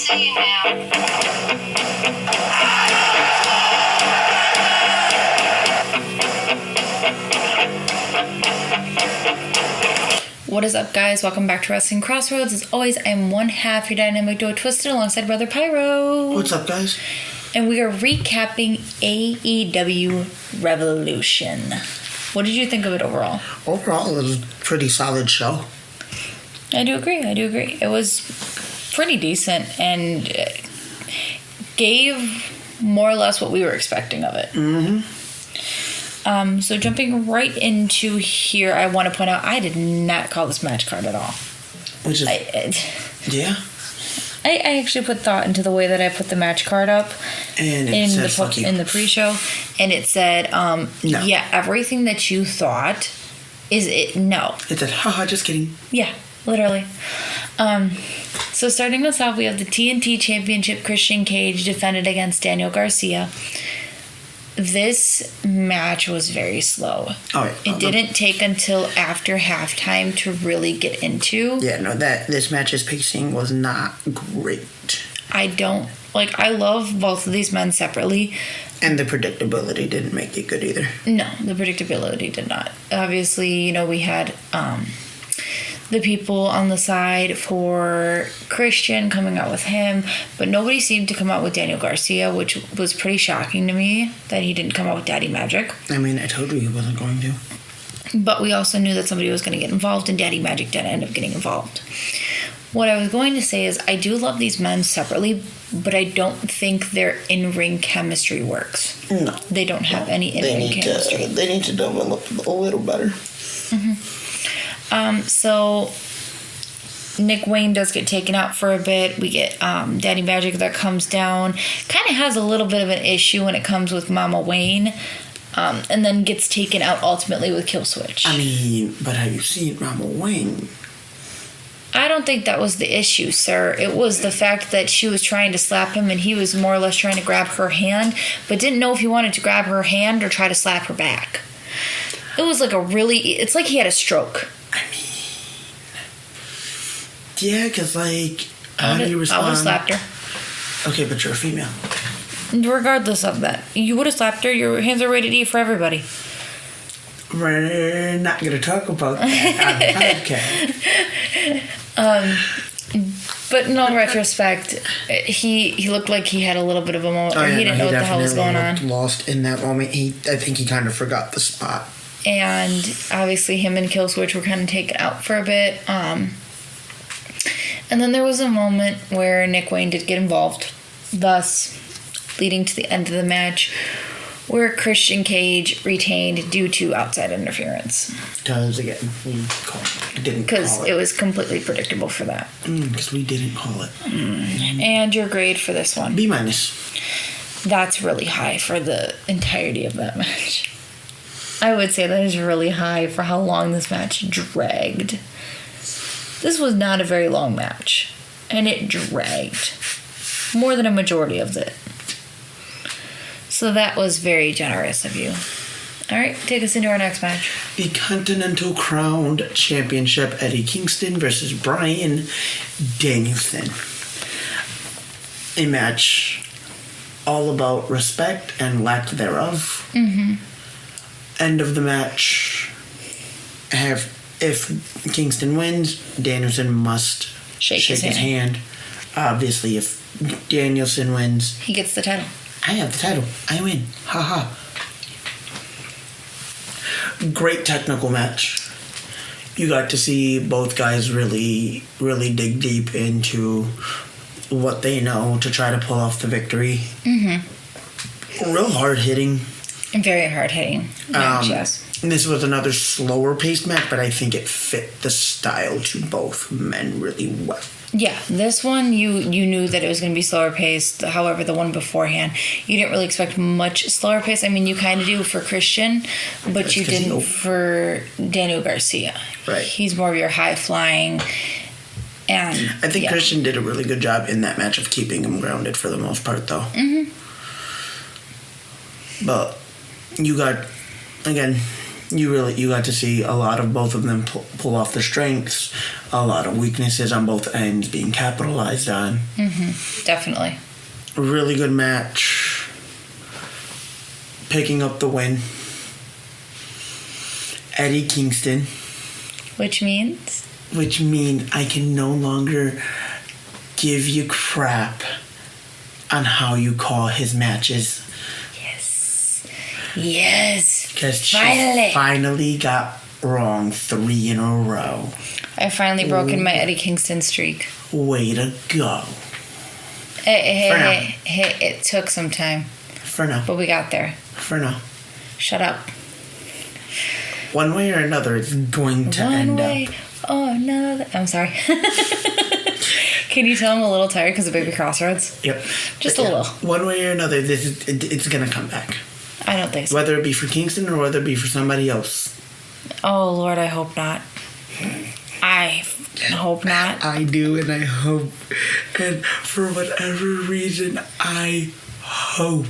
see now. What is up, guys? Welcome back to Wrestling Crossroads. As always, I am one half your dynamic duo Twisted alongside Brother Pyro. What's up, guys? And we are recapping AEW Revolution. What did you think of it overall? Overall, it was a pretty solid show. I do agree. It was pretty decent and gave more or less what we were expecting of it. Mm-hmm. So jumping right into here, I want to point out I did not call this match card at all. Which is... yeah? I actually put thought into the way that I put the match card up and in the pre-show, and it said, no. Yeah, everything that you thought is it. No. It said, haha, just kidding. Yeah, literally. So starting us off, we have the TNT Championship. Christian Cage defended against Daniel Garcia. This match was very slow. Oh, yeah. It didn't take until after halftime to really get into. Yeah, no, this match's pacing was not great. I love both of these men separately. And the predictability didn't make it good either. No, the predictability did not. Obviously, we had the people on the side for Christian coming out with him, but nobody seemed to come out with Daniel Garcia, which was pretty shocking to me that he didn't come out with Daddy Magic. I mean, I told you he wasn't going to. But we also knew that somebody was going to get involved, and Daddy Magic didn't end up getting involved. What I was going to say is I do love these men separately, but I don't think their in-ring chemistry works. No. They don't have any in-ring chemistry. They need to develop a little better. Mm-hmm. So Nick Wayne does get taken out for a bit. We get Daddy Magic that comes down. Kind of has a little bit of an issue when it comes with Mama Wayne. And then gets taken out ultimately with Kill Switch. I mean, but have you seen Mama Wayne? I don't think that was the issue, sir. It was the fact that she was trying to slap him and he was more or less trying to grab her hand, but didn't know if he wanted to grab her hand or try to slap her back. It was it's like he had a stroke. I mean, yeah, because, how do you respond? I would have slapped her. Okay, but you're a female. Regardless of that, you would have slapped her. Your hands are rated E for everybody. We're not going to talk about that on the podcast. But in all retrospect, he looked like he had a little bit of a moment where he didn't know what the hell was going on. Lost in that moment. I think he kind of forgot the spot. And obviously him and Kill Switch were kind of taken out for a bit. And then there was a moment where Nick Wayne did get involved, thus leading to the end of the match, where Christian Cage retained due to outside interference. Because, again, we didn't call it. Because it was completely predictable for that. Because we didn't call it. And your grade for this one? B-. That's really high for the entirety of that match. I would say that is really high for how long this match dragged. This was not a very long match, and it dragged more than a majority of it. So that was very generous of you. All right, take us into our next match. The Continental Crown Championship, Eddie Kingston versus Bryan Danielson. A match all about respect and lack thereof. Mm-hmm. End of the match. If Kingston wins, Danielson must shake his hand. Obviously, if Danielson wins, he gets the title. I have the title. I win. Ha Great technical match. You got to see both guys really, really dig deep into what they know to try to pull off the victory. Mm-hmm. Real hard hitting. Very hard hitting match, yes. This was another slower paced match, but I think it fit the style to both men really well. Yeah, this one you knew that it was going to be slower paced. However, the one beforehand, you didn't really expect much slower pace. I mean, you kind of do for Christian, but you didn't for Daniel Garcia. Right. He's more of your high flying. And I think Christian did a really good job in that match of keeping him grounded for the most part, though. Mm-hmm. But you got, again, You got to see a lot of both of them pull off their strengths, a lot of weaknesses on both ends being capitalized on. Definitely. Really good match. Picking up the win. Eddie Kingston. Which means I can no longer give you crap on how you call his matches. Yes. Because she finally got wrong 3 in a row. I finally broken my Eddie Kingston streak. Way to go. It took some time. For now. But we got there. For now. Shut up. One way or another, it's going to end up. Oh, no. I'm sorry. Can you tell I'm a little tired because of Baby Crossroads? Yep. Just a little. One way or another, it's going to come back. I don't think so. Whether it be for Kingston or whether it be for somebody else. Oh, Lord, I hope not. I hope not. I do, and I hope. And for whatever reason, I hope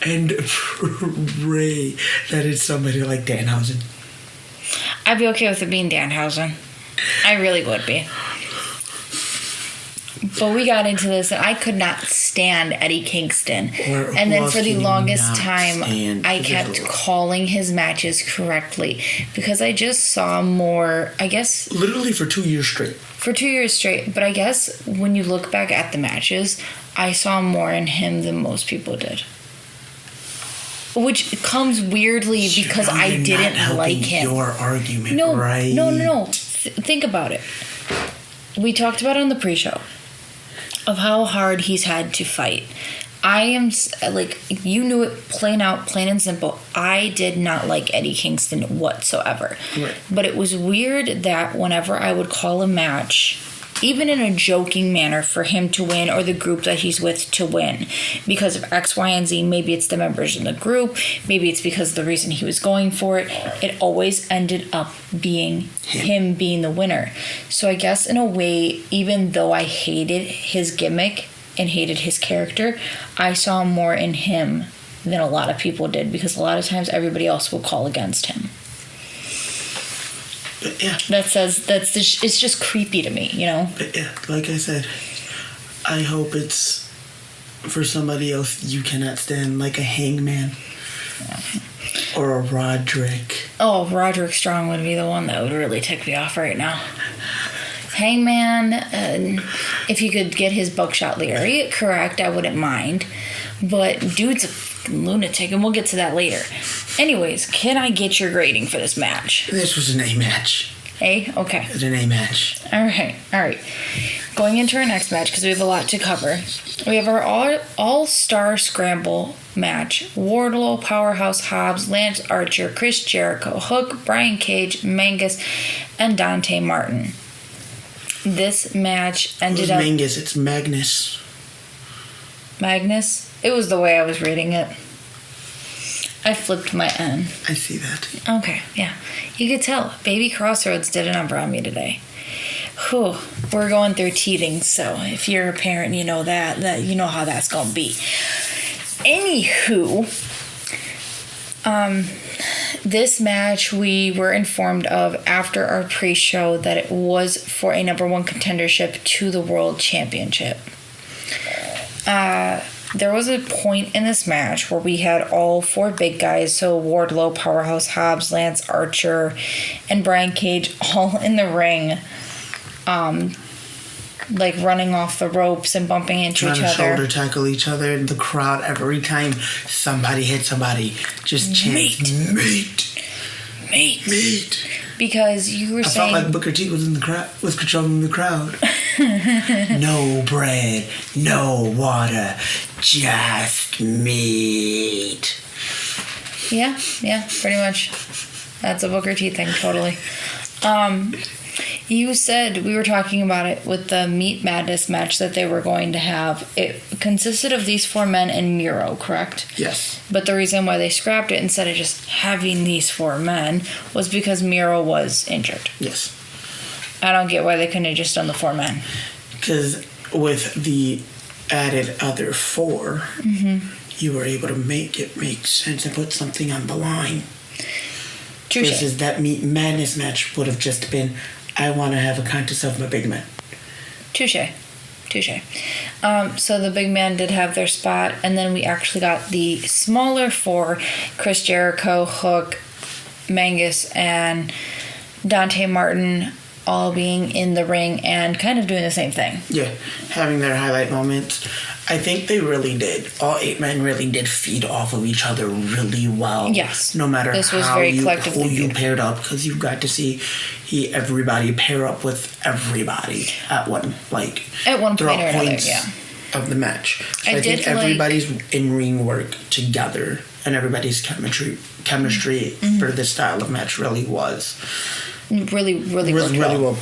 and pray that it's somebody like Danhausen. I'd be okay with it being Danhausen. I really would be. But we got into this, and I could not stand Eddie Kingston. And then for the longest time, I kept calling his matches correctly because I just saw more, I guess... Literally for 2 years straight. For 2 years straight. But I guess when you look back at the matches, I saw more in him than most people did. Which comes weirdly because I didn't like him. Your argument, no, right? No. Think about it. We talked about it on the pre-show of how hard he's had to fight. I am, like, you knew it plain out, plain and simple. I did not like Eddie Kingston whatsoever. Right. But it was weird that whenever I would call a match, even in a joking manner, for him to win or the group that he's with to win, because of X, Y, and Z, maybe it's the members in the group, maybe it's because of the reason he was going for it, it always ended up being him being the winner. So I guess in a way, even though I hated his gimmick and hated his character, I saw more in him than a lot of people did, because a lot of times everybody else will call against him. But yeah. It's just creepy to me, you know? But yeah, like I said, I hope it's for somebody else you cannot stand, like a Hangman. Yeah. Or a Rodrick. Oh, Rodrick Strong would be the one that would really tick me off right now. Hangman, if you could get his buckshot lariat correct, I wouldn't mind. But dude's a fucking lunatic, and we'll get to that later. Anyways, can I get your grading for this match? This was an A match. A? Okay. It's an A match. All right. Going into our next match, because we have a lot to cover. We have our all-star scramble match. Wardlow, Powerhouse Hobbs, Lance Archer, Chris Jericho, Hook, Brian Cage, Mangus, and Dante Martin. This match ended up... Mangus, it's Magnus. Magnus? It was the way I was reading it. I flipped my N. I see that. Okay, yeah. You could tell. Baby Crossroads did a number on me today. Whew. We're going through teething, so if you're a parent, you know that you know how that's going to be. Anywho, this match we were informed of after our pre-show that it was for a number one contendership to the World Championship. There was a point in this match where we had all four big guys, so Wardlow, Powerhouse Hobbs, Lance Archer, and Brian Cage all in the ring, like running off the ropes and bumping into each other. Trying to shoulder tackle each other, and the crowd, every time somebody hit somebody, just chants, Mate. Because you were saying... I felt like Booker T was controlling the crowd. No bread, no water, just meat. Yeah, pretty much. That's a Booker T thing, totally. You said, we were talking about it with the Meat Madness match that they were going to have. It consisted of these four men and Miro, correct? Yes. But the reason why they scrapped it instead of just having these four men was because Miro was injured. Yes. I don't get why they couldn't have just done the four men. Because with the added other four, you were able to make it make sense and put something on the line. Touche. Versus that Meat Madness match would have just been, I want to have a contest of my big man. Touche. So the big man did have their spot, and then we actually got the smaller four: Chris Jericho, Hook, Mangus, and Dante Martin, all being in the ring and kind of doing the same thing. Yeah, having their highlight moments. I think they really did. All 8 men really did feed off of each other really well. Yes. No matter this was how very who you paired up, because you got to see everybody pair up with everybody at one point or another. Yeah. Of the match. So I think everybody's in-ring work together and everybody's chemistry for this style of match really was really well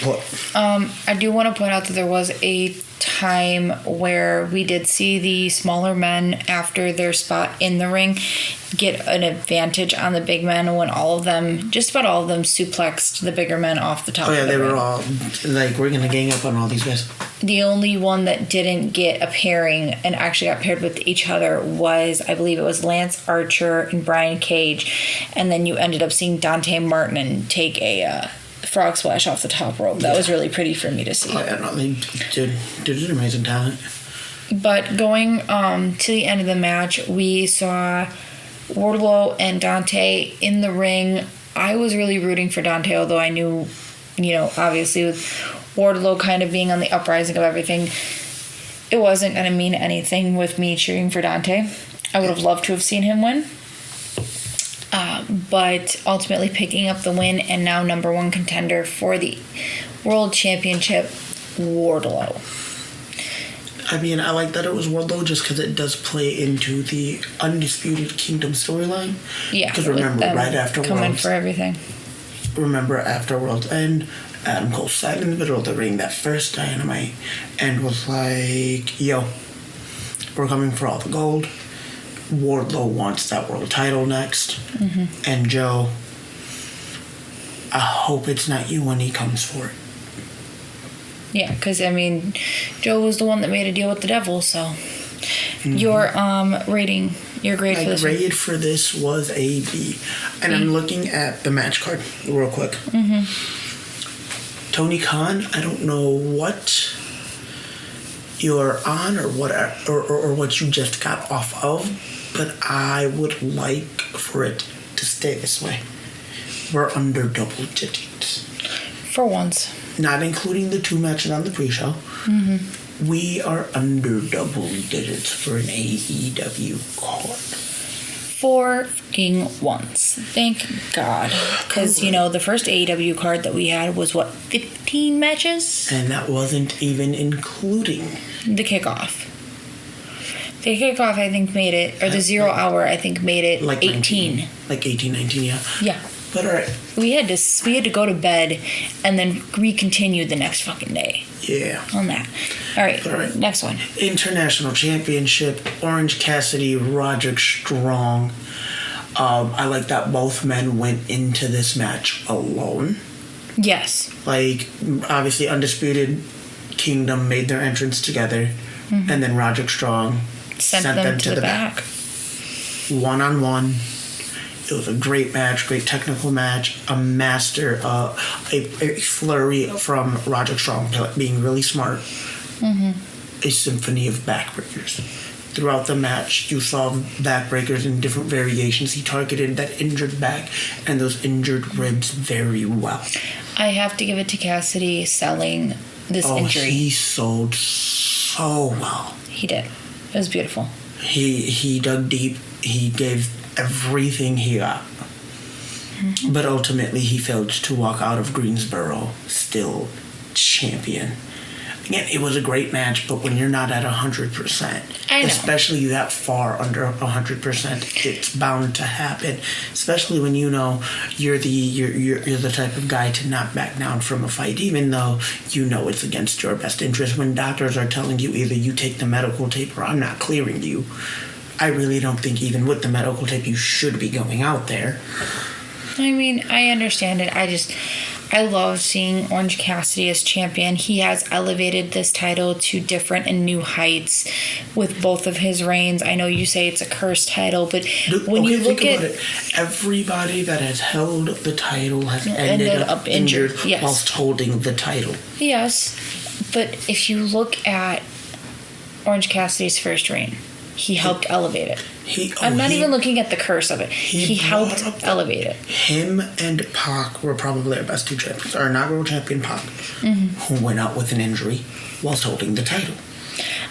put. I do want to point out that there was a time where we did see the smaller men, after their spot in the ring, get an advantage on the big men when just about all of them suplexed the bigger men off the top. Oh yeah, of the they ring. were all like, we're gonna gang up on all these guys. The only one that didn't get a pairing and actually got paired with each other was, I believe it was Lance Archer and Brian Cage, and then you ended up seeing Dante Martin take a frog splash off the top rope. That was really pretty for me to see. Oh yeah, no, they did an amazing talent. But going to the end of the match, we saw Wardlow and Dante in the ring. I was really rooting for Dante, although I knew, obviously with Wardlow kind of being on the uprising of everything, it wasn't going to mean anything with me cheering for Dante. I would have loved to have seen him win. But ultimately picking up the win and now number 1 contender for the World Championship, Wardlow. I mean, I like that it was Wardlow just because it does play into the Undisputed Kingdom storyline. Yeah. Because remember, right after coming for everything. Remember, after World's End, Adam Cole sat in the middle of the ring that first Dynamite and was like, yo, we're coming for all the gold. Wardlow wants that world title next. Mm-hmm. And Joe, I hope it's not you when he comes for it. Yeah, because, Joe was the one that made a deal with the devil, so. Mm-hmm. Your rating, your grade for this one? My grade for this was a B. And I'm looking at the match card real quick. Mm-hmm. Tony Khan, I don't know what you're on or what you just got off of, but I would like for it to stay this way. We're under double digits. For once. Not including the 2 matches on the pre-show. Mm-hmm. We are under double digits for an AEW card. For fucking once. Thank God. Because, the first AEW card that we had was, 15 matches? And that wasn't even including the kickoff. The kickoff, I think, made it, or the 0 hour, I think, made it like 18. Like 18, 19, yeah. Yeah. But all right. We had to go to bed and then re-continue the next fucking day. Yeah. On that. All right. Next one. International Championship, Orange Cassidy, Rodrick Strong. I like that both men went into this match alone. Yes. Like, obviously, Undisputed Kingdom made their entrance together, mm-hmm. and then Rodrick Strong sent them to the back. 1-on-1. It was a great match, great technical match, a flurry from Rodrick Strong being really smart, mm-hmm. a symphony of backbreakers. Throughout the match, you saw backbreakers in different variations. He targeted that injured back and those injured ribs very well. I have to give it to Cassidy selling this injury. He sold so well. He did. It was beautiful. He dug deep. He gave everything he got. Mm-hmm. But ultimately, he failed to walk out of Greensboro still champion. Again, it was a great match, but when you're not at 100%, especially that far under 100%, it's bound to happen. Especially when you know you're the type of guy to not back down from a fight, even though you know it's against your best interest. When doctors are telling you either you take the medical tape or I'm not clearing you, I really don't think even with the medical tape you should be going out there. I understand it. I love seeing Orange Cassidy as champion. He has elevated this title to different and new heights with both of his reigns. I know you say it's a cursed title, but when you look at it, everybody that has held the title has ended up injured yes. whilst holding the title. Yes, but if you look at Orange Cassidy's first reign, he helped elevate it. I'm not even looking at the curse of it. He helped elevate it. Him and Pac were probably our best two champions. Our inaugural champion, Pac, who went out with an injury whilst holding the title.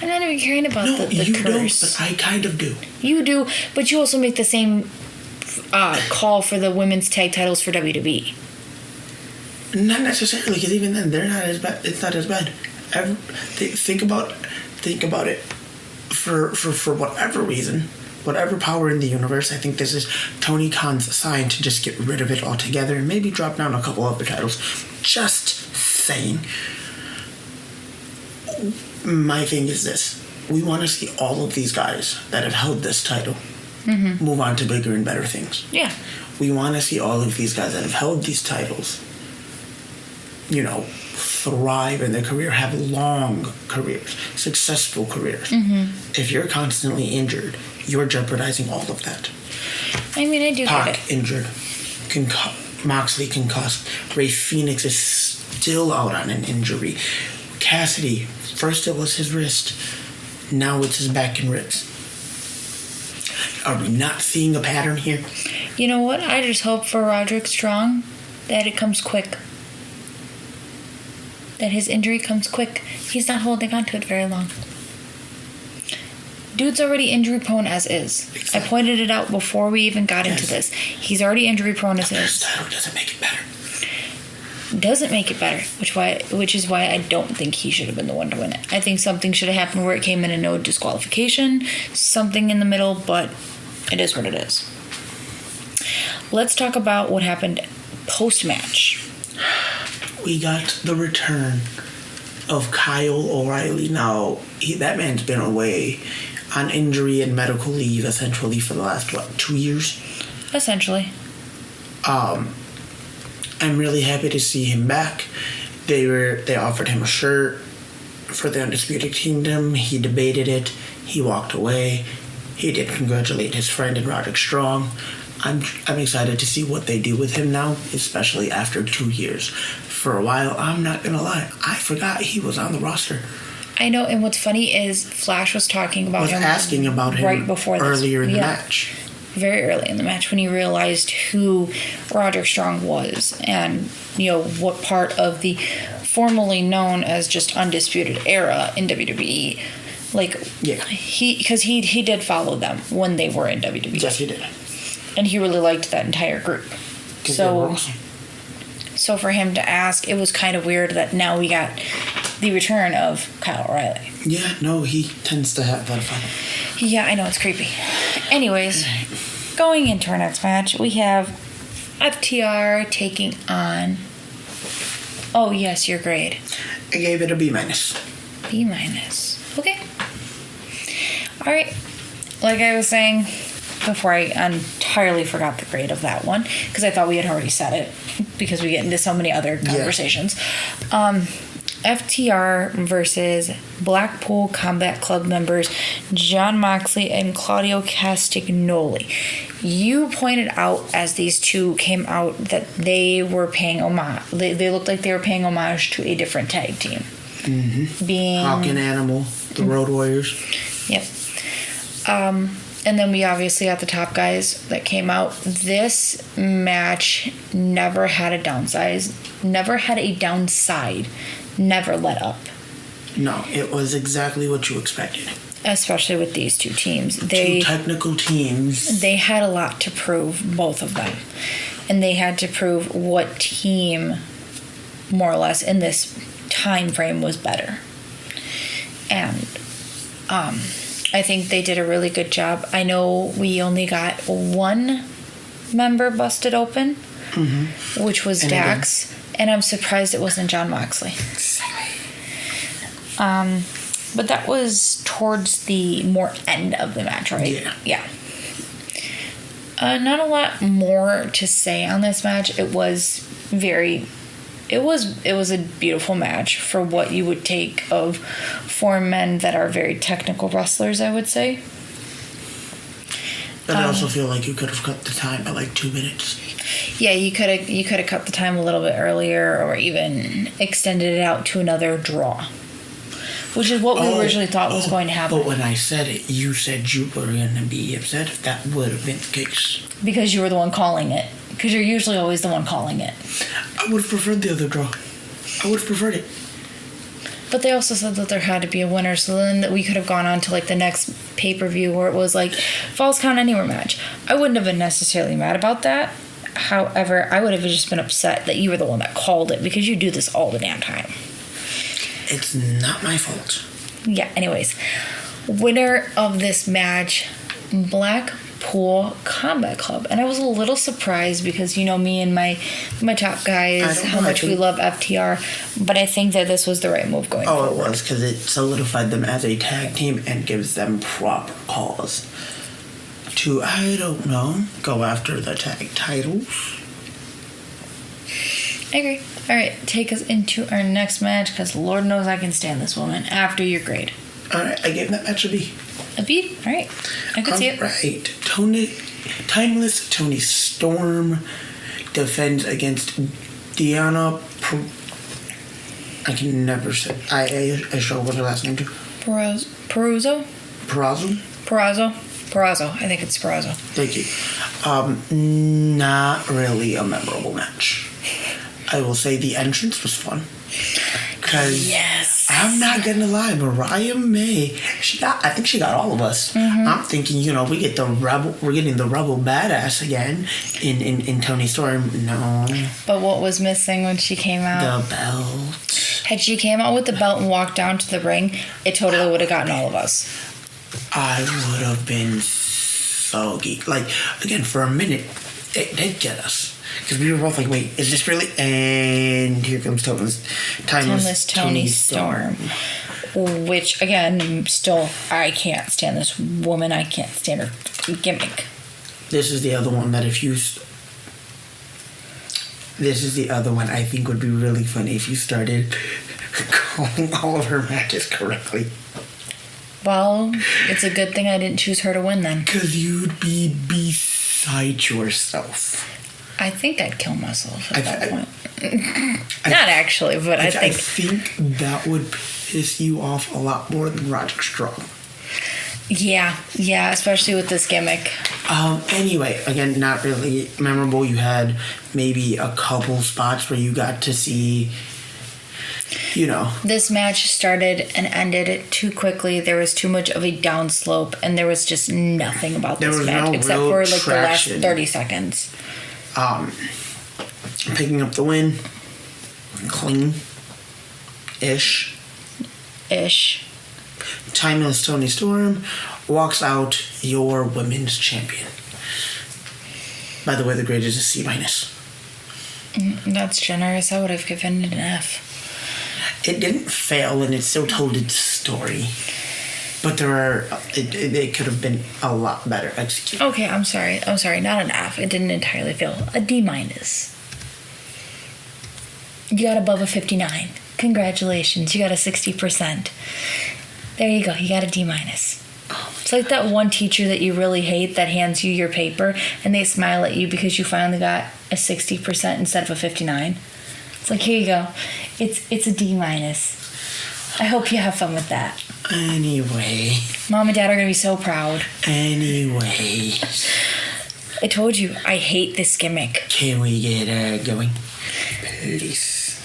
I'm not even caring about the you curse. Don't, but I kind of do. You do, but you also make the same call for the women's tag titles for WWE. Not necessarily, because even then, they're not as bad. It's not as bad. Think about it. For whatever reason, whatever power in the universe, I think this is Tony Khan's sign to just get rid of it altogether and maybe drop down a couple other titles. Just saying. My thing is this. We want to see all of these guys that have held this title move on to bigger and better things. Yeah. We want to see all of these guys that have held these titles, thrive in their career, have long careers, successful careers. If you're constantly injured, you're jeopardizing all of that. I mean, I do Pac get it. Injured. Moxley concussed. Ray Phoenix is still out on an injury. Cassidy, first it was his wrist, now it's his back and ribs. Are we not seeing a pattern here? You know what? I just hope for Rodrick Strong that it comes quick. That his injury comes quick. He's not holding on to it very long. Dude's already injury prone as is. Exactly. I pointed it out before we even got into this. He's already injury prone as is. This title doesn't make it better. Doesn't make it better, which is why I don't think he should have been the one to win it. I think something should have happened where it came in a no disqualification, something in the middle, but it is what it is. Let's talk about what happened post-match. We got the return of Kyle O'Reilly. Now, that man's been away on injury and medical leave essentially for the last, 2 years? Essentially. I'm really happy to see him back. They offered him a shirt for the Undisputed Kingdom. He debated it. He walked away. He did congratulate his friend and Rodrick Strong. I'm excited to see what they do with him now, especially after 2 years. For a while, I'm not gonna lie, I forgot he was on the roster. I know, and what's funny is Flash was talking about him. Asking about him right before earlier in the yeah, match. Very early in the match when he realized who Rodrick Strong was and, what part of the formerly known as just Undisputed Era in WWE. Because he did follow them when they were in WWE. Yes, he did. And he really liked that entire group. They were awesome. So for him to ask, it was kind of weird that now we got the return of Kyle O'Reilly. Yeah, no, he tends to have that fun. Yeah, I know, it's creepy. Anyways, going into our next match, we have FTR taking on... Oh, yes, your grade. I gave it a B-. B-. Okay. All right. Like I was saying before, I entirely forgot the grade of that one because I thought we had already said it because we get into so many other conversations. FTR versus Blackpool Combat Club members Jon Moxley and Claudio Castagnoli. You pointed out as these two came out that they were paying homage. They looked like they were paying homage to a different tag team. Being Hawk and Animal, the Road Warriors. Yep. And then we obviously got the top guys that came out. This match never had a downside, never let up. No, it was exactly what you expected. Especially with these two teams. Two technical teams. They had a lot to prove, both of them. And they had to prove what team, more or less, in this time frame was better. And I think they did a really good job. I know we only got one member busted open, which was Dax, and I'm surprised it wasn't Jon Moxley. But that was towards the more end of the match, right? Yeah. Not a lot more to say on this match. It was very It was a beautiful match for what you would take of 4 men that are very technical wrestlers, I would say. But I also feel like you could have cut the time by like 2 minutes. Yeah, you could have cut the time a little bit earlier, or even extended it out to another draw, which is what we originally thought was going to happen. But when I said it, you said you were going to be upset if that would have been the case. Because you were the one calling it. Because you're usually always the one calling it. I would have preferred the other draw. I would have preferred it. But they also said that there had to be a winner, so then that we could have gone on to like the next pay-per-view where it was like Falls Count Anywhere match. I wouldn't have been necessarily mad about that. However, I would have just been upset that you were the one that called it, because you do this all the damn time. It's not my fault. Yeah, anyways. Winner of this match, Blackpool Combat Club. And I was a little surprised because, you know, me and my top guys, how much we love FTR. But I think that this was the right move going forward. Oh, it was, because it solidified them as a tag team and gives them proper cause to, I don't know, go after the tag titles. I agree. All right, take us into our next match, because Lord knows I can stand this woman after your grade. All right, I gave that match a B. A B? All right. I could see it. Right. Timeless Toni Storm defends against Diana. I can never say. I struggle with her last name too. Perazzo. I think it's Perazzo. Thank you. Not really a memorable match. I will say the entrance was fun. Because yes. I'm not gonna lie, Mariah May, I think she got all of us. Mm-hmm. I'm thinking, you know, we're getting the rebel badass again in Toni Storm. No. But what was missing when she came out? The belt. Had she came out with the belt and walked down to the ring, it totally would have gotten all of us. I would have been so geeked. Like, again, for a minute, it did get us. Because we were both like, wait, is this really? And here comes Timeless Toni Storm. Which, again, still, I can't stand this woman. I can't stand her gimmick. This is the other one that This is the other one I think would be really funny if you started calling all of her matches correctly. Well, it's a good thing I didn't choose her to win then. Because you'd be beside yourself. I think I'd kill myself at that point. Not actually, but I think... I think that would piss you off a lot more than Rodrick Strong. Yeah, especially with this gimmick. Anyway, again, not really memorable. You had maybe a couple spots where you got to see, you know. This match started and ended too quickly. There was too much of a downslope, and there was just nothing about this match except for like traction. The last 30 seconds. Picking up the win. Clean-ish. Timeless Toni Storm walks out your women's champion. By the way, the grade is a C-. That's generous. I would have given it an F. It didn't fail, and it still told its story. But it could have been a lot better executed. Okay, I'm sorry. Not an F. It didn't entirely fail. A D-. You got above a 59. Congratulations. You got a 60%. There you go. You got a D-. It's like that one teacher that you really hate that hands you your paper and they smile at you because you finally got a 60% instead of a 59. It's like, here you go. It's a D-. I hope you have fun with that. Anyway. Mom and Dad are going to be so proud. Anyway. I told you, I hate this gimmick. Can we get going? Please.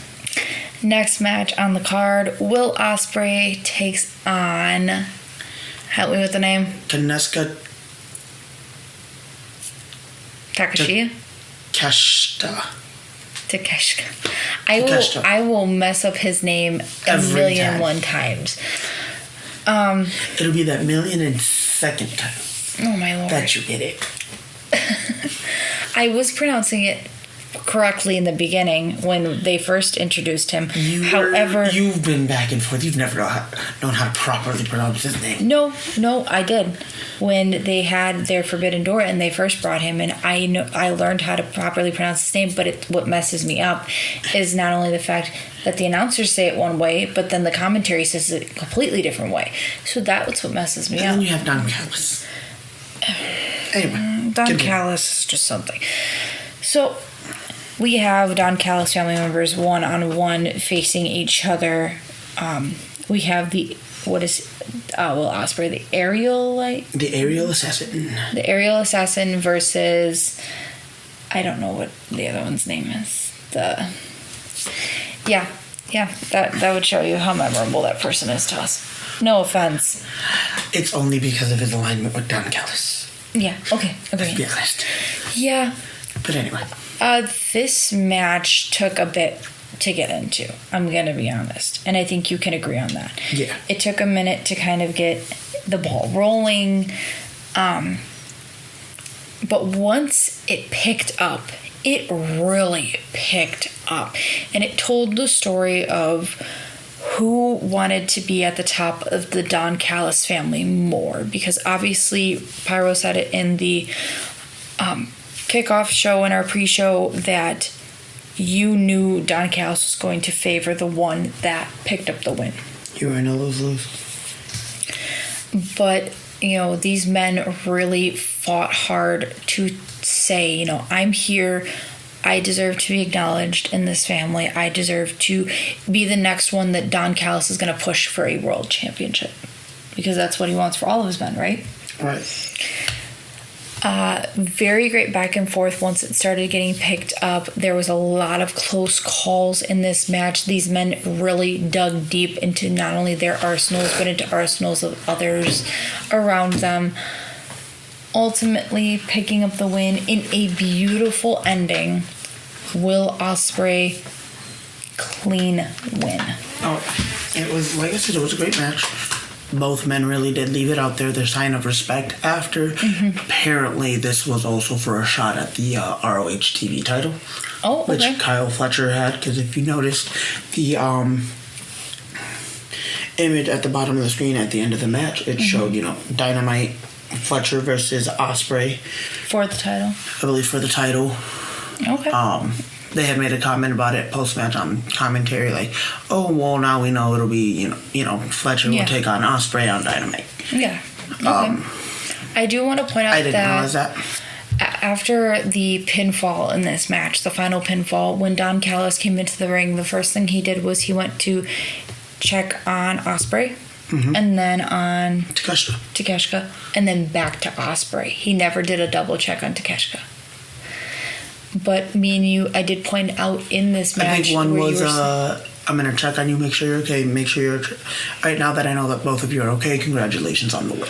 Next match on the card, Will Osprey takes on... Help me with the name. Konosuke Takeshita? Takeshita. I will mess up his name Every 1,000,001 times. It'll be that 1,000,002nd time. Oh my lord. That you get it. I was pronouncing it correctly in the beginning when they first introduced him. However, you've been back and forth. You've never known how to properly pronounce his name. No, I did. When they had their Forbidden Door and they first brought him in, I learned how to properly pronounce his name. But what messes me up is not only the fact that the announcers say it one way, but then the commentary says it a completely different way. So that's what messes me up. And then you have Don Callis. Anyway, Don Callis is just something. So we have Don Callis family members one-on-one facing each other. We have Osprey, the aerial assassin. The aerial assassin versus, I don't know what the other one's name is. That would show you how memorable that person is to us. No offense. It's only because of his alignment with Don Callis. Yeah, okay. Let's be honest. Yeah. But anyway. This match took a bit to get into. I'm going to be honest. And I think you can agree on that. Yeah. It took a minute to kind of get the ball rolling. But once it picked up, it really picked up. And it told the story of who wanted to be at the top of the Don Callis family more. Because obviously, Pyro said it in the kickoff show and our pre-show that you knew Don Callis was going to favor the one that picked up the win. You were in a lose-lose. But, these men really fought hard to say, I'm here. I deserve to be acknowledged in this family. I deserve to be the next one that Don Callis is going to push for a world championship. Because that's what he wants for all of his men, right? Right. Very great back and forth once it started getting picked up. There was a lot of close calls in this match. These men really dug deep into not only their arsenals, but into arsenals of others around them. Ultimately picking up the win in a beautiful ending. Will Osprey clean win? Oh, it was, like I said, it was a great match. Both men really did leave it out there, their sign of respect after. Apparently, this was also for a shot at the ROH TV title. Oh, okay. Which Kyle Fletcher had, because if you noticed, the image at the bottom of the screen at the end of the match, it showed, Dynamite, Fletcher versus Osprey. For the title. I believe for the title. Okay. They had made a comment about it post-match on commentary, like, oh, well, now we know it'll be, Fletcher will take on Osprey on Dynamite. Yeah. Okay. I do want to point out I didn't realize that. After the pinfall in this match, the final pinfall, when Don Callis came into the ring, the first thing he did was he went to check on Osprey. And then on Takeshita, and then back to Osprey. He never did a double check on Takeshita. But me and you, I did point out in this match. I think one was, I'm going to check on you, make sure you're okay, make sure you're... All right, now that I know that both of you are okay, congratulations on the win.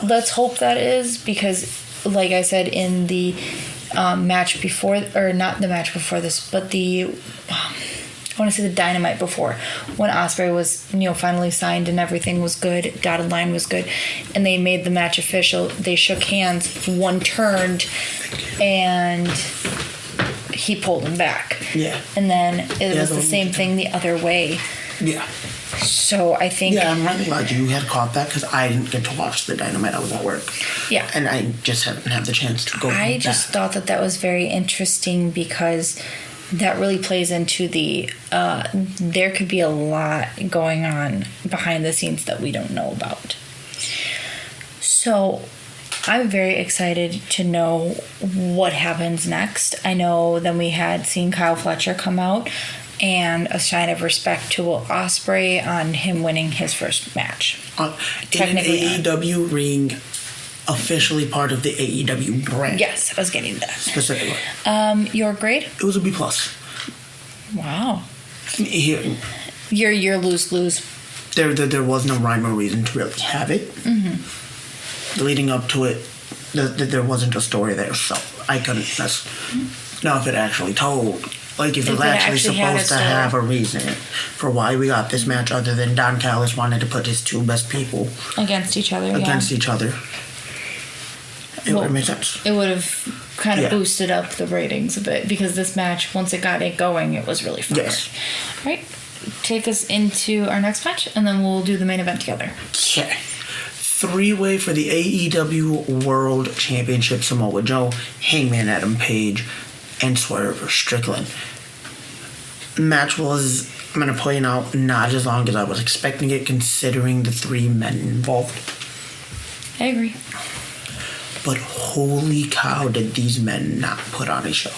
Let's hope that is, because, like I said, in the match before, or not the match before this, but the... I want to say the Dynamite before, when Osprey was, finally signed and everything was good, dotted line was good, and they made the match official. They shook hands, one turned, and he pulled him back. Yeah. And then it was the same thing the other way. Yeah. So I think... Yeah, I'm really glad you had caught that, because I didn't get to watch the Dynamite. I was at work. Yeah. And I just haven't had the chance to go back. I just thought that was very interesting, because... that really plays into the, there could be a lot going on behind the scenes that we don't know about. So I'm very excited to know what happens next. I know then we had seen Kyle Fletcher come out and a sign of respect to Will Osprey on him winning his first match. In an AEW ring, officially part of the AEW brand. Yes, I was getting that. Specifically. Your grade? It was a B+. Wow. Here, your lose-lose. There was no rhyme or reason to really have it. Leading up to it, there wasn't a story there, so I couldn't. Now, if it actually told, like if it was actually supposed to have a reason for why we got this match, other than Don Callis wanted to put his two best people against each other, it would have made sense. It would have kind of Yeah. boosted up the ratings a bit because this match, once it got it going, it was really fun. Yes. All right, take us into our next match, and then we'll do the main event together. Okay. 3-way for the AEW World Championship: Samoa Joe, Hangman Adam Page, and Swerve Strickland. Match was, I'm going to point out, not as long as I was expecting it, considering the 3 men involved. I agree. But holy cow, did these men not put on a show.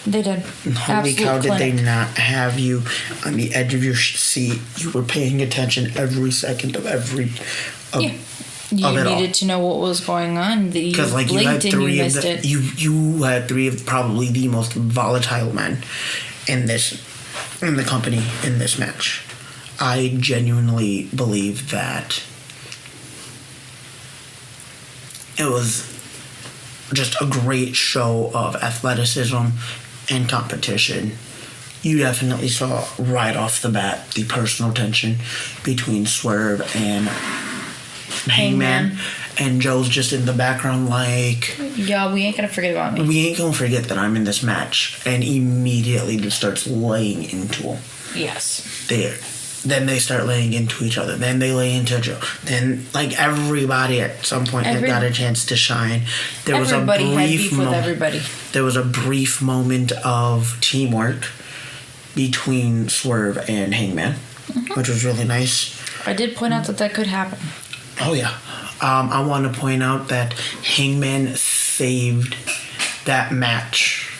They did. Holy Absolute cow, did clinic. they not have you on the edge of your seat? You were paying attention every second of every... Yeah. You of it all. needed to know what was going on. You Because like you had blinked and you 3 of missed the it. you had 3 of probably the most volatile men in the company in this match. I genuinely believe that it was just a great show of athleticism and competition. You definitely saw right off the bat the personal tension between Swerve and Hangman. And Joe's just in the background like, Yeah, we ain't gonna forget about me. we ain't gonna forget that I'm in this match. And immediately just starts laying into him. Yes. There. Then they start laying into each other. Then they lay into Joe. Then, like, everybody at some point had got a chance to shine. There was Everybody a had brief beef with everybody. There was a brief moment of teamwork between Swerve and Hangman, which was really nice. I did point out that could happen. Oh, yeah. I want to point out that Hangman saved that match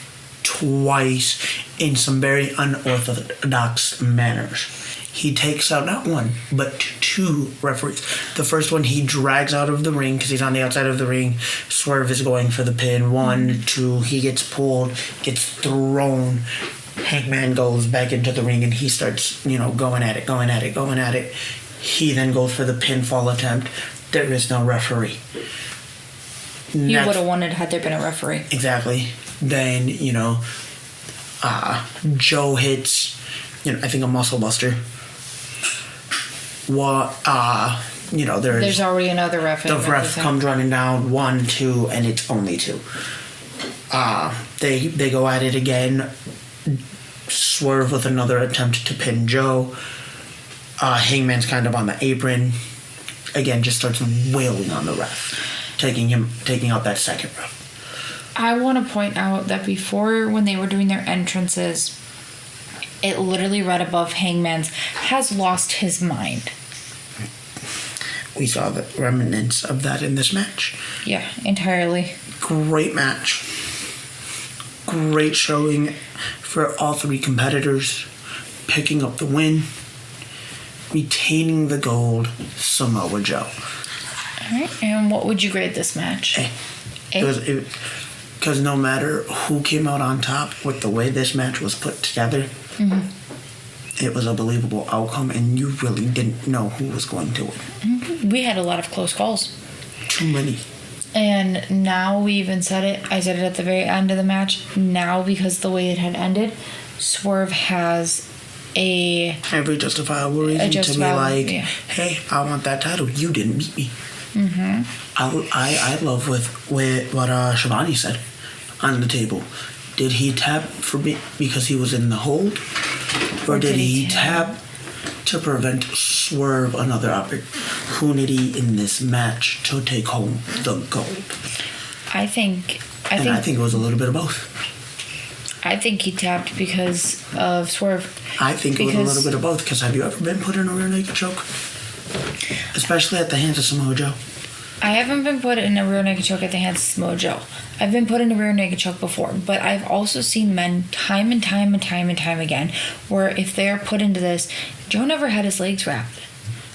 twice in some very unorthodox manners. He takes out not 1, but 2 referees. The first one he drags out of the ring because he's on the outside of the ring. Swerve is going for the pin. 1, 2, he gets pulled, gets thrown. Hangman goes back into the ring and he starts, going at it. He then goes for the pinfall attempt. There is no referee. You would have won it had there been a referee. Exactly. Then, Joe hits, I think a muscle buster. There's already another ref. the ref comes running down 1, 2, and it's only 2. They go at it again. Swerve with another attempt to pin Joe. Hangman's kind of on the apron. Again, just starts wailing on the ref, taking out that second ref. I want to point out that before, when they were doing their entrances, it literally read above Hangman's has lost his mind. We saw the remnants of that in this match. Yeah, entirely. Great match. Great showing for all 3 competitors. Picking up the win. Retaining the gold, Samoa Joe. Alright, and what would you grade this match? A? Because no matter who came out on top with the way this match was put together, it was a believable outcome, and you really didn't know who was going to win. We had a lot of close calls. Too many. And now we even said it. I said it at the very end of the match. Now, because the way it had ended, Swerve has every justifiable reason to be like, hey, I want that title. You didn't beat me. I love with what Shivani said on the table. Did he tap for me because he was in the hold, or did he tap to prevent Swerve another opportunity in this match to take home the gold? I think it was a little bit of both. I think he tapped because of Swerve. I think it was a little bit of both, because have you ever been put in a rear naked choke? Especially at the hands of Samoa Joe. I haven't been put in a rear naked choke at the hands of Samoa Joe. I've been put in a rear naked choke before, but I've also seen men time and time again where if they're put into this, Joe never had his legs wrapped.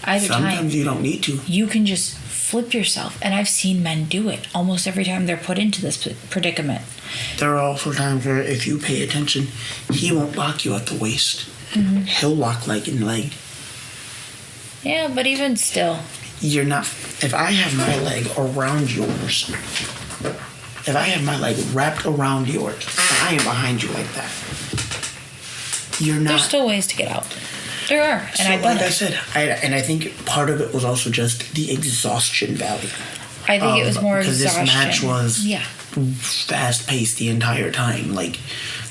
Sometimes you don't need to. You can just flip yourself, and I've seen men do it almost every time they're put into this predicament. There are also times where if you pay attention, he won't lock you at the waist. He'll lock leg and leg. Yeah, but even still. You're not... If I have my leg around yours, if I have my leg wrapped around yours, I am behind you like that. You're not... There's still ways to get out. There are, and so I've done like it. I said, I think part of it was also just the exhaustion value. I think it was more because exhaustion. this match fast paced the entire time. Like,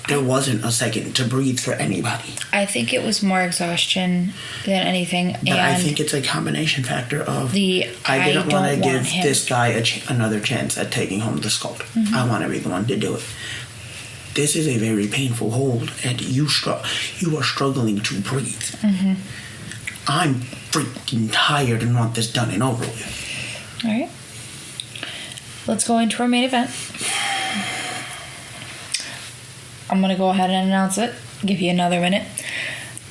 there wasn't a second to breathe for anybody. I think it was more exhaustion than anything. But and I think it's a combination factor of I didn't want to give him. this guy another chance at taking home the Scald. Mm-hmm. I want to be the one to do it. This is a very painful hold, and you are struggling to breathe. Mm-hmm. I'm freaking tired and want this done and over with. All right. Let's go into our main event. I'm going to go ahead and announce it. Give you another minute.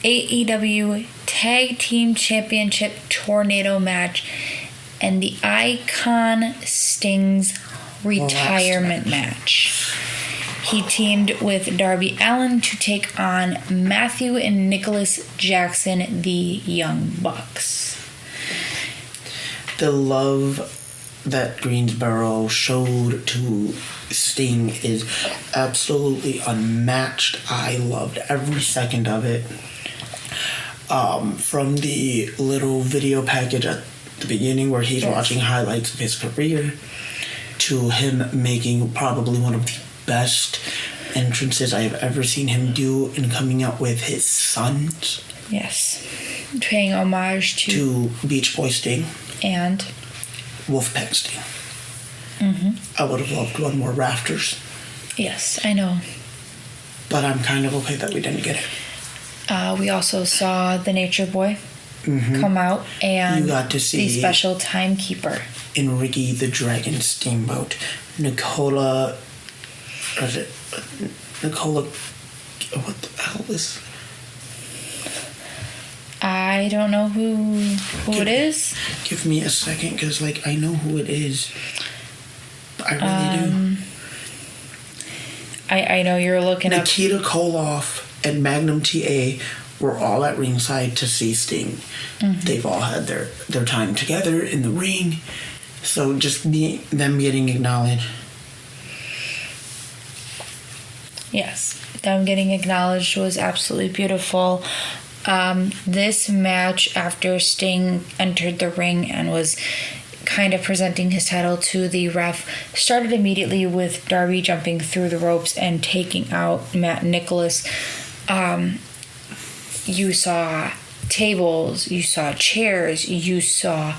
AEW Tag Team Championship Tornado match and the Icon Sting's retirement match. He teamed with Darby Allin to take on Matthew and Nicholas Jackson, the Young Bucks. The love that Greensboro showed to Sting is absolutely unmatched. I loved every second of it. From the little video package at the beginning where he's watching highlights of his career to him making probably one of the best entrances I have ever seen him do in coming out with his sons. Yes. Paying homage to Beach Boy Sting and Wolfpack Sting. Mm-hmm. I would have loved one more Rafters. Yes, I know. But I'm kind of okay that we didn't get it. We also saw the Nature Boy come out and you got to see the special timekeeper. In Ricky the Dragon Steamboat. Nicola, what the hell is... I don't know who it is. Give me a second, because, I know who it is. I really do. I know you're looking up... Nikita Koloff and Magnum TA were all at ringside to see Sting. Mm-hmm. They've all had their time together in the ring. So just them getting acknowledged. Yes, them getting acknowledged was absolutely beautiful. This match, after Sting entered the ring and was kind of presenting his title to the ref, started immediately with Darby jumping through the ropes and taking out Matt Nicholas. You saw tables, you saw chairs, you saw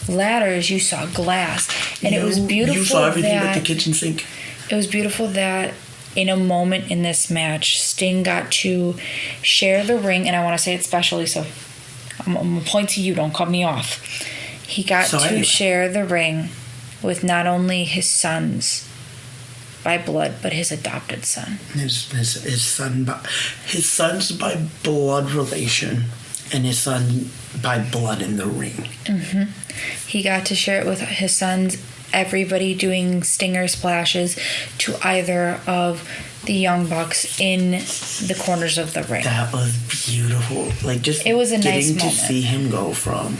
ladders, you saw glass, and it was beautiful. You saw everything but the kitchen sink. It was beautiful that in a moment in this match, Sting got to share the ring, and I want to say it specially, so I'm going to point to you, don't cut me off. He got to share the ring with not only his sons by blood, but his adopted son. His son's by blood relation, and his son by blood in the ring. Mm-hmm. He got to share it with his sons, everybody doing stinger splashes to either of the Young Bucks in the corners of the ring. That was beautiful. It was a nice moment. Getting to see him go from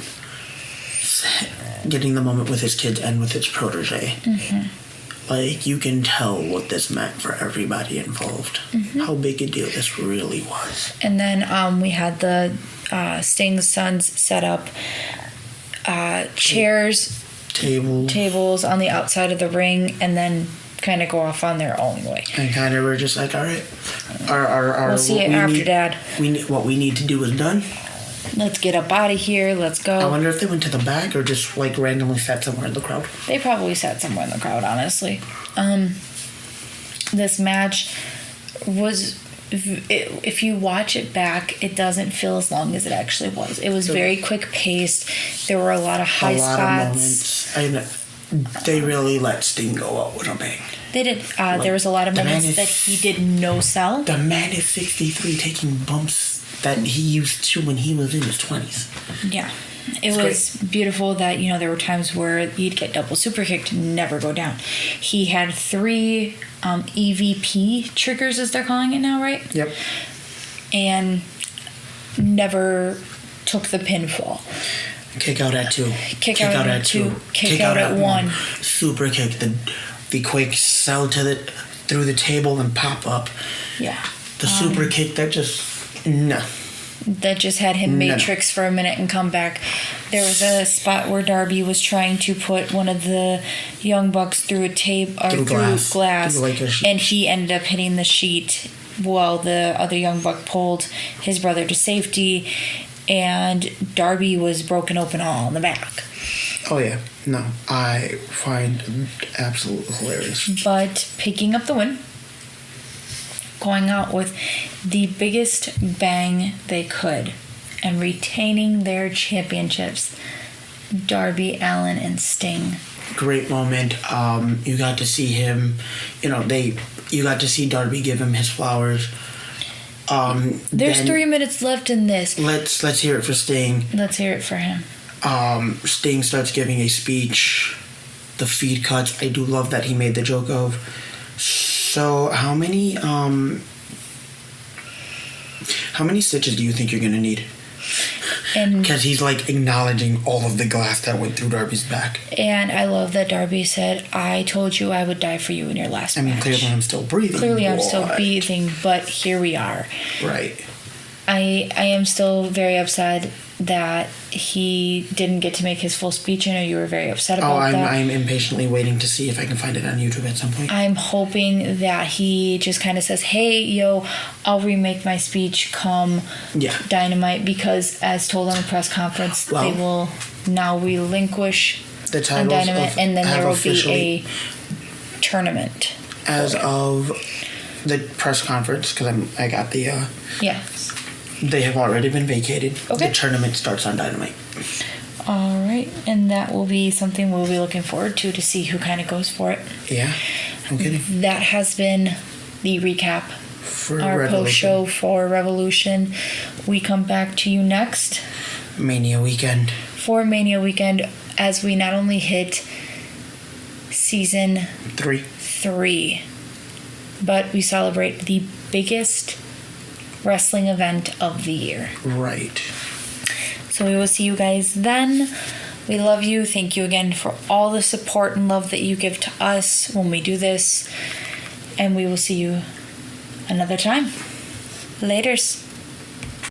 getting the moment with his kids and with his protege. Mm-hmm. You can tell what this meant for everybody involved. Mm-hmm. How big a deal this really was. And then we had the Sting's sons set up chairs, tables on the outside of the ring, and then kind of go off on their own way. And kind of were just like, all right, we'll see it after, Dad. What we need to do is done. Let's get up out of here. Let's go. I wonder if they went to the back or just randomly sat somewhere in the crowd. They probably sat somewhere in the crowd, honestly. This match was, if you watch it back, it doesn't feel as long as it actually was. It was very quick paced. There were a lot of high spots. Of moments. They really let Sting go out with a bang. They did. There was a lot of moments that he did no sell. The man is 63 taking bumps that he used to when he was in his 20s. Yeah. It was beautiful that, there were times where he'd get double super kicked and never go down. He had 3 EVP triggers, as they're calling it now, right? Yep. And never took the pinfall. Kick out at 2. Kick out at 2. Kick out at 1. Super kick. The quick sell through the table and pop up. Yeah. The super kick that just... No. That just had him matrix for a minute and come back. There was a spot where Darby was trying to put one of the Young Bucks through a tape or through glass, Through like a sheet. and he ended up hitting the sheet while the other Young Buck pulled his brother to safety, and Darby was broken open all in the back. Oh, yeah. No, I find it absolutely hilarious. But picking up the win, going out with the biggest bang they could, and retaining their championships, Darby Allin and Sting. Great moment. You got to see him, you got to see Darby give him his flowers. There's 3 minutes left in this. Let's hear it for Sting. Let's hear it for him. Sting starts giving a speech. The feed cuts. I do love that he made the joke of. So how many stitches do you think you're gonna need? And Because he's like acknowledging all of the glass that went through Darby's back. and I love that Darby said, "I told you I would die for you in your last I mean, match." clearly I'm still breathing. Clearly I'm still but- breathing, but here we are. Right. I am still very upset that he didn't get to make his full speech. I know you were very upset about that. I'm impatiently waiting to see if I can find it on YouTube at some point. I'm hoping that he just kind of says, "Hey, yo, I'll remake my speech come Yeah. Dynamite," because as told on the press conference, Well, they will now relinquish The on titles Dynamite, and then have there will be officially, a tournament. as of the press conference, because I got the Yeah. they have already been vacated. Okay. The tournament starts on Dynamite. All right, and that will be something we'll be looking forward to see who kind of goes for it. Yeah, I'm kidding. That has been the recap, For our Revolution. post show for Revolution. We come back to you next Mania weekend. for Mania Weekend as we not only hit season 3. 3, but we celebrate the biggest wrestling event of the year. Right. So we will see you guys then. We love you. Thank you again for all the support and love that you give to us when we do this. And we will see you another time. Laters.